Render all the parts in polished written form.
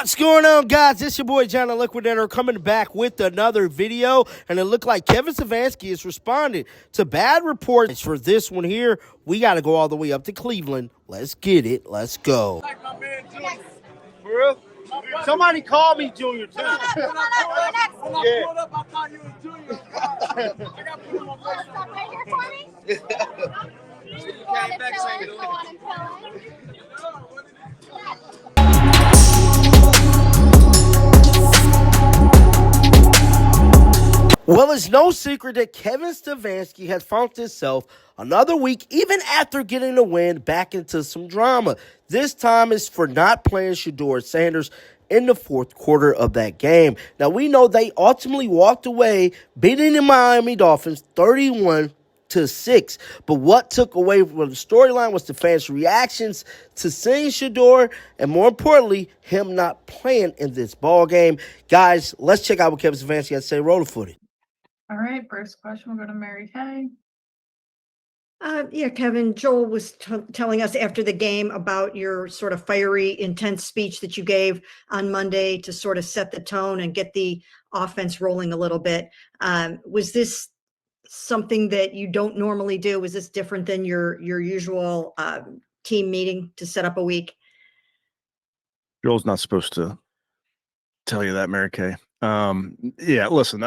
What's going on, guys? It's your boy John the Liquidator coming back with another video, and it looked like Kevin Stefanski is responding to bad reports. For this one here, we got to go all the way up to Cleveland. Let's get it. Let's go. Like my man Junior. For real? Somebody called me Junior too. When I pulled up, I thought you was Junior. I got put him on my Stop right here for me. You came back saying Well, it's no secret that Kevin Stefanski has found himself another week, even after getting a win, back into some drama. This time is for not playing Shedeur Sanders in the fourth quarter of that game. Now, we know they ultimately walked away, beating the Miami Dolphins 31-6. But what took away from the storyline was the fans' reactions to seeing Shedeur, and more importantly, him not playing in this ball game. Guys, let's check out what Kevin Stefanski had to say. Roll the footage. All right, first question, we'll go to Mary Kay. Yeah, Kevin, Joel was telling us after the game about your sort of fiery, intense speech that you gave on Monday to sort of set the tone and get the offense rolling a little bit. Was this something that you don't normally do? Was this different than your usual team meeting to set up a week? Joel's not supposed to tell you that, Mary Kay. Yeah, listen,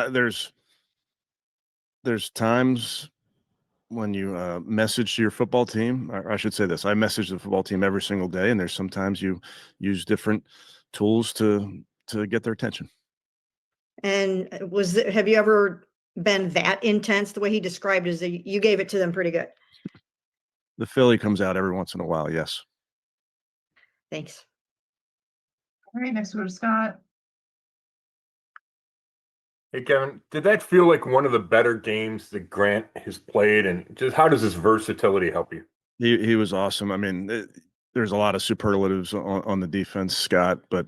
there's times when you message to your football team, or I should say this, I message the football team every single day, and there's sometimes you use different tools to get their attention. And have you ever been that intense? The way he described it is that you gave it to them pretty good. The Philly comes out every once in a while, yes. Thanks. All right, next we'll go to Scott. Hey, Kevin, did that feel like one of the better games that Grant has played? And just how does his versatility help you? He was awesome. I mean, there's a lot of superlatives on the defense, Scott, but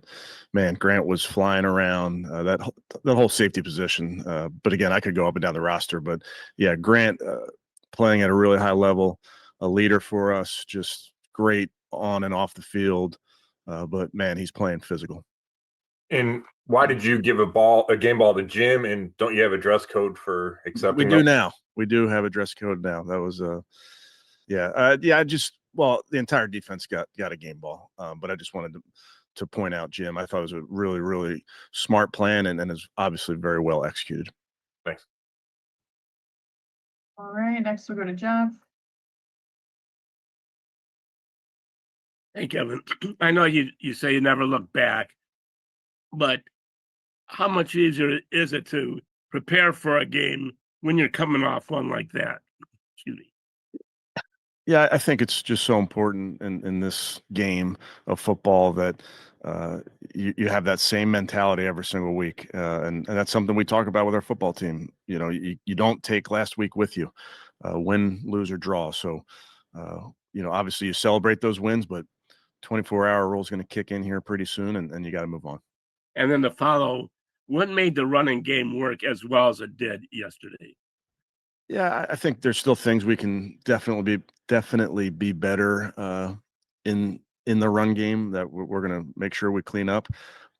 man, Grant was flying around that whole safety position. But again, I could go up and down the roster, but yeah, Grant playing at a really high level, a leader for us, just great on and off the field. But man, he's playing physical. And why did you give a game ball to Jim? And don't you have a dress code for accepting? We do now. We do have a dress code now. That was the entire defense got a game ball. But I just wanted to point out Jim. I thought it was a really, really smart plan and is obviously very well executed. Thanks. All right, next we'll go to Jeff. Hey, Kevin, I know you say you never look back, but how much easier is it to prepare for a game when you're coming off one like that? Excuse me. Yeah, I think it's just so important in this game of football that you have that same mentality every single week. And that's something we talk about with our football team. You know, you don't take last week with you, win, lose, or draw. So, obviously you celebrate those wins, but 24-hour rule is going to kick in here pretty soon, and you got to move on. And then to follow, what made the running game work as well as it did yesterday? Yeah, I think there's still things we can definitely be better in the run game that we're going to make sure we clean up.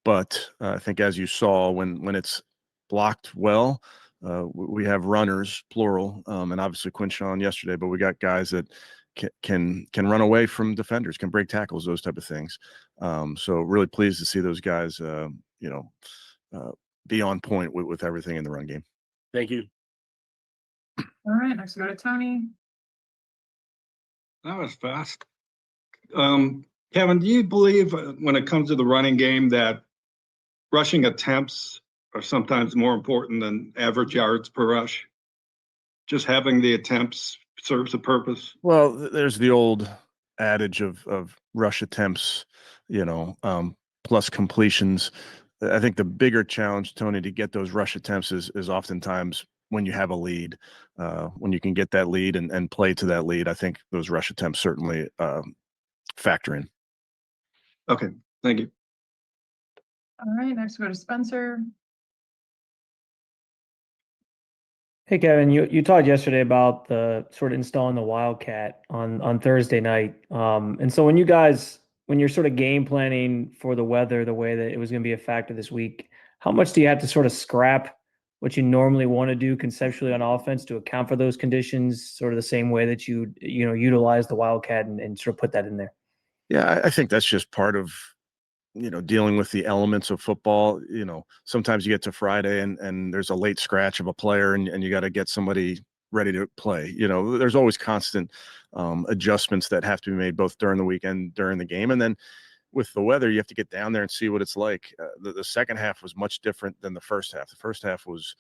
But I think as you saw, when it's blocked well, we have runners, plural, and obviously Quinshawn yesterday. But we got guys that can run away from defenders, can break tackles, those type of things. So really pleased to see those guys, be on point with everything in the run game. Thank you. All right, next we'll go to Tony. That was fast. Kevin, do you believe when it comes to the running game that rushing attempts are sometimes more important than average yards per rush? Just having the attempts serves a purpose? Well, there's the old adage of rush attempts, plus completions. I think the bigger challenge, Tony, to get those rush attempts is oftentimes when you have a lead, when you can get that lead and play to that lead. I think those rush attempts certainly factor in. Okay, thank you. All right, next we'll go to Spencer. Hey, Kevin, you talked yesterday about the sort of installing the Wildcat on Thursday night. And so when you guys when you're sort of game planning for the weather, the way that it was going to be a factor this week, how much do you have to sort of scrap what you normally want to do conceptually on offense to account for those conditions, sort of the same way that you utilize the Wildcat and sort of put that in there? Yeah, I think that's just part of, dealing with the elements of football. Sometimes you get to Friday and there's a late scratch of a player and you got to get somebody ready to play. There's always constant adjustments that have to be made both during the weekend, during the game. And then with the weather, you have to get down there and see what it's like. The second half was much different than the first half. The first half was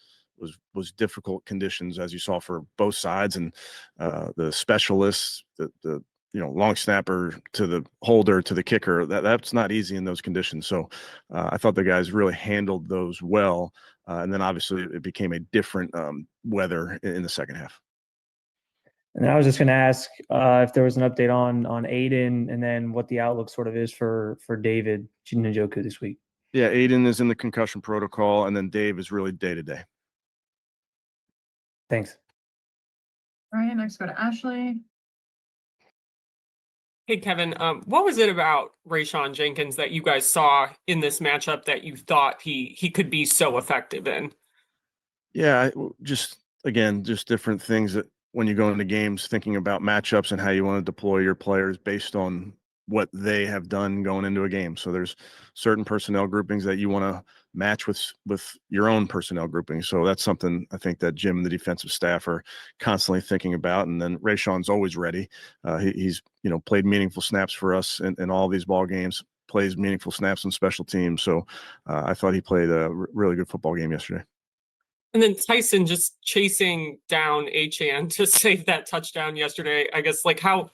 difficult conditions, as you saw, for both sides, and the specialists, the long snapper to the holder to the kicker, that's not easy in those conditions. So I thought the guys really handled those well. And then obviously it became a different weather in the second half. And I was just going to ask if there was an update on Aiden, and then what the outlook sort of is for David Njoku this week. Yeah, Aiden is in the concussion protocol, and then Dave is really day to day. Thanks. All right, next go to Ashley. Hey, Kevin, what was it about Rayshawn Jenkins that you guys saw in this matchup that you thought he could be so effective in? Yeah, just different things that when you go into games, thinking about matchups and how you want to deploy your players based on what they have done going into a game. So there's certain personnel groupings that you want to match with your own personnel grouping. So that's something I think that Jim and the defensive staff are constantly thinking about. And then Rayshawn's always ready. He's played meaningful snaps for us in all these ball games, plays meaningful snaps on special teams. So I thought he played a really good football game yesterday. And then Tyson just chasing down Achane to save that touchdown yesterday. I guess, like, how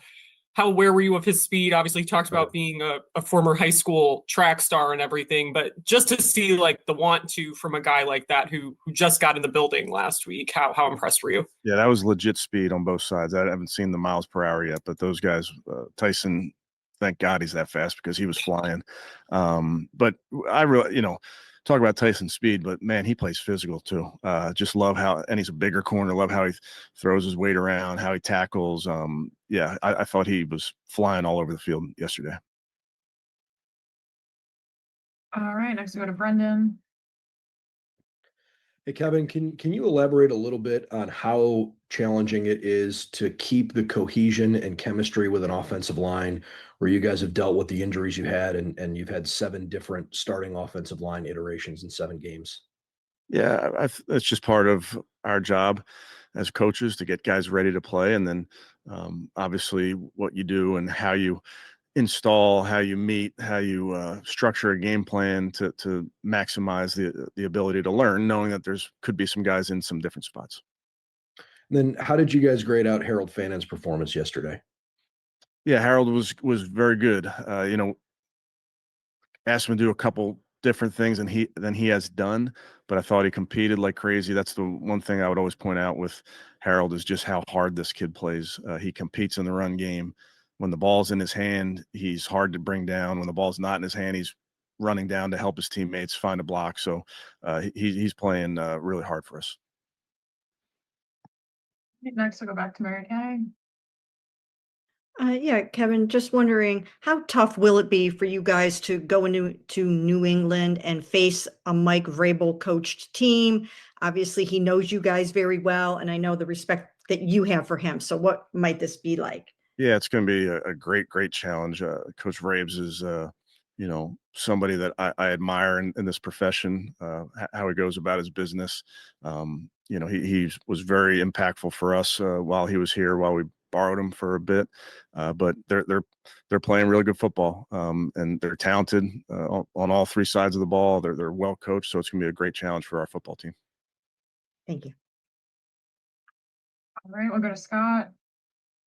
aware were you of his speed? Obviously, he talked about being a former high school track star and everything, but just to see like the want to from a guy like that who just got in the building last week, how impressed were you? Yeah, that was legit speed on both sides. I haven't seen the miles per hour yet, but those guys, Tyson, thank God he's that fast because he was flying. But I really, talk about Tyson's speed, but man, he plays physical too. Just love and he's a bigger corner. Love how he throws his weight around, how he tackles. I thought he was flying all over the field yesterday. All right, next we go to Brendan. Hey, Kevin, can you elaborate a little bit on how challenging it is to keep the cohesion and chemistry with an offensive line where you guys have dealt with the injuries you had and you've had 7 different starting offensive line iterations in 7 games? Yeah, that's just part of our job as coaches to get guys ready to play. And then obviously what you do and how you install, how you meet, how you structure a game plan to maximize the ability to learn, knowing that could be some guys in some different spots. And then how did you guys grade out Harold Fannon's performance yesterday? Yeah, Harold was very good. Asked him to do a couple different things than he has done, but I thought he competed like crazy. That's the one thing I would always point out with Harold is just how hard this kid plays. He competes in the run game. When the ball's in his hand, he's hard to bring down. When the ball's not in his hand, he's running down to help his teammates find a block. So he's playing really hard for us. Next, we'll go back to Mary Kay. Yeah, Kevin, just wondering, how tough will it be for you guys to go to New England and face a Mike Vrabel coached team? Obviously, he knows you guys very well, and I know the respect that you have for him. So what might this be like? Yeah, it's going to be a great challenge. Coach Vrabes is, somebody that I admire in this profession, how he goes about his business. He was very impactful for us while he was here, while we borrowed him for a bit. But they're playing really good football, and they're talented on all 3 sides of the ball. They're well coached, so it's going to be a great challenge for our football team. Thank you. All right, we'll go to Scott.